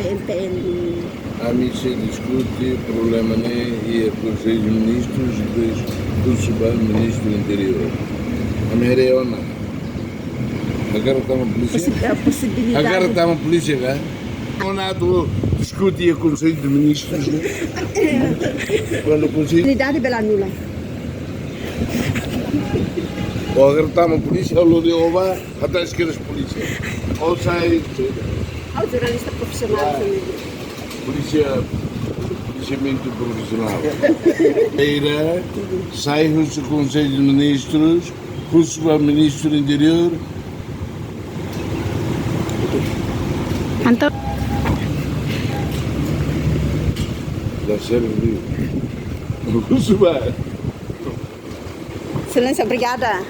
PNPN. A se discute problema e o Conselho de Ministros do Ministro do Interior. A Mereona. Agora está uma polícia. A possibilidade. Agora está uma polícia cá. Não há discute o Conselho de Ministros. Quando o Conselho. Possibilidade pela nula. Ou agora está uma polícia, ou de Oba, até a esquerda polícia. Ou sai. Ao jornalista profissional também. Policiamento profissional. Eira, sai o Conselho de Ministros, o Ministro do Interior. Anto. Da Sérvia. O Excelência, obrigada.